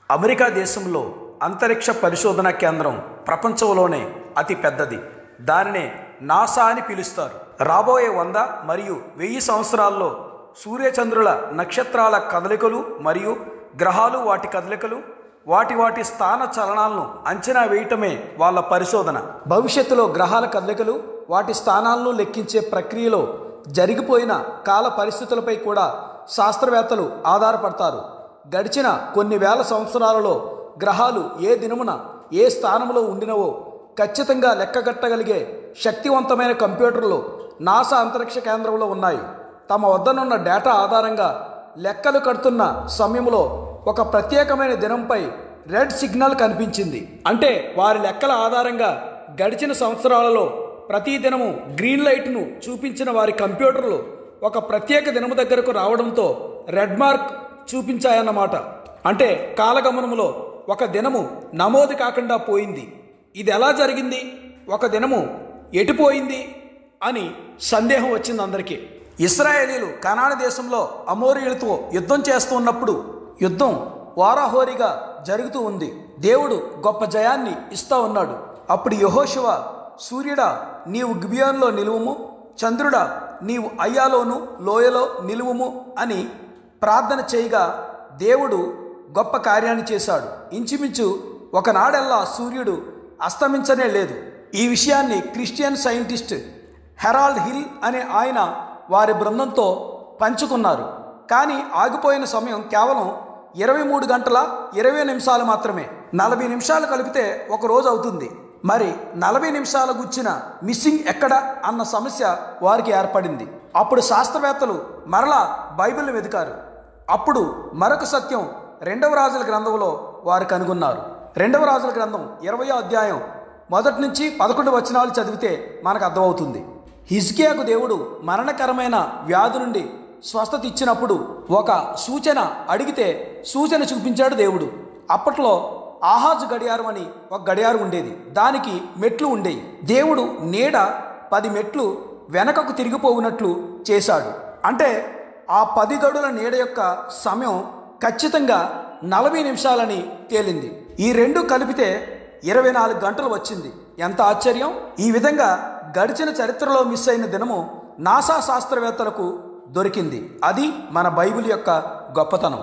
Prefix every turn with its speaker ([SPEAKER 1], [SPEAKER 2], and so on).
[SPEAKER 1] America దేశంలో అంతరిక్ష పరిశోధన కేంద్రం ప్రపంచంలోనే అతి పెద్దది. దానినే నాసా అని పిలుస్తారు. రాబోయే 100 మరియు 1000 సంవత్సరాల్లో సూర్యచంద్రుల నక్షత్రాల కదలికలు మరియు గ్రహాలు వాటి కదలికలు వాటి స్థాన చలనాలను అంచనా వేయటమే వాళ్ళ పరిశోధన. భవిష్యత్తులో గ్రహాల కదలికలు వాటి స్థానాలను లెక్కించే ప్రక్రియలో జరిగిపోయిన కాల పరిస్థితులపై కూడా శాస్త్రవేత్తలు ఆధారపడతారు. గడిచిన కొన్ని వేల సంవత్సరాలలో గ్రహాలు ఏ దినమున ఏ స్థానంలో ఉండినవో ఖచ్చితంగా లెక్కగట్టగలిగే శక్తివంతమైన కంప్యూటర్లు నాసా అంతరిక్ష కేంద్రంలో ఉన్నాయి. తమ వద్దనున్న డేటా ఆధారంగా లెక్కలు కడుతున్న సమయంలో ఒక ప్రత్యేకమైన దినంపై రెడ్ సిగ్నల్ కనిపించింది. అంటే వారి లెక్కల ఆధారంగా గడిచిన సంవత్సరాలలో ప్రతి దినము గ్రీన్ లైట్ను చూపించిన వారి కంప్యూటర్లు ఒక ప్రత్యేక దినము దగ్గరకు రావడంతో రెడ్ మార్క్ చూపించాయన్నమాట. అంటే కాలగమనంలో ఒక దినము నమోదు కాకుండా పోయింది. ఇది ఎలా జరిగింది, ఒక దినము ఎటుపోయింది అని సందేహం వచ్చింది అందరికీ. ఇశ్రాయేలీలు కనాను దేశంలో అమోరీయులతో యుద్ధం చేస్తున్నప్పుడు యుద్ధం వారాహోరీగా జరుగుతూ ఉంది. దేవుడు గొప్ప జయాన్ని ఇస్తా ఉన్నాడు. అప్పుడు యెహోషువ, సూర్యుడా నీవు గిబియోనులో నిలువుము, చంద్రుడా నీవు అయ్యాలోను లోయలో నిలువుము అని ప్రార్థన చేయగా దేవుడు గొప్ప కార్యాన్ని చేశాడు. ఇంచుమించు ఒకనాడల్లా సూర్యుడు అస్తమించనే లేదు. ఈ విషయాన్ని క్రిస్టియన్ సైంటిస్ట్ హెరాల్డ్ హిల్ అనే ఆయన వారి బృందంతో పంచుకున్నారు. కానీ ఆగిపోయిన సమయం కేవలం 23 గంటల 20 నిమిషాలు మాత్రమే. 40 నిమిషాలు కలిపితే ఒక రోజు అవుతుంది. మరి 40 నిమిషాల గుచ్చిన మిస్సింగ్ ఎక్కడ అన్న సమస్య వారికి ఏర్పడింది. అప్పుడు శాస్త్రవేత్తలు మరలా బైబిల్ని వెతికారు. అప్పుడు మరొక సత్యం 2వ రాజుల గ్రంథంలో వారు కనుగొన్నారు. 2వ రాజుల గ్రంథం 20వ అధ్యాయం 1 నుంచి 11 వచనాలు చదివితే మనకు అర్థమవుతుంది. హిజ్కియాకు దేవుడు మరణకరమైన వ్యాధి నుండి స్వస్థత ఇచ్చినప్పుడు ఒక సూచన అడిగితే సూచన చూపించాడు దేవుడు. అప్పట్లో ఆహాజు గడియారం అని ఒక గడియారం ఉండేది. దానికి మెట్లు ఉండేవి. దేవుడు నీడ 10 మెట్లు వెనకకు తిరిగిపోవునట్లు చేశాడు. అంటే ఆ 10 గడుల నీడ యొక్క సమయం ఖచ్చితంగా 40 నిమిషాలని తేలింది. ఈ రెండు కలిపితే 24 గంటలు వచ్చింది. ఎంత ఆశ్చర్యం! ఈ విధంగా గడిచిన చరిత్రలో మిస్ అయిన దినము నాసా శాస్త్రవేత్తలకు దొరికింది. అది మన బైబిల్ యొక్క గొప్పతనం.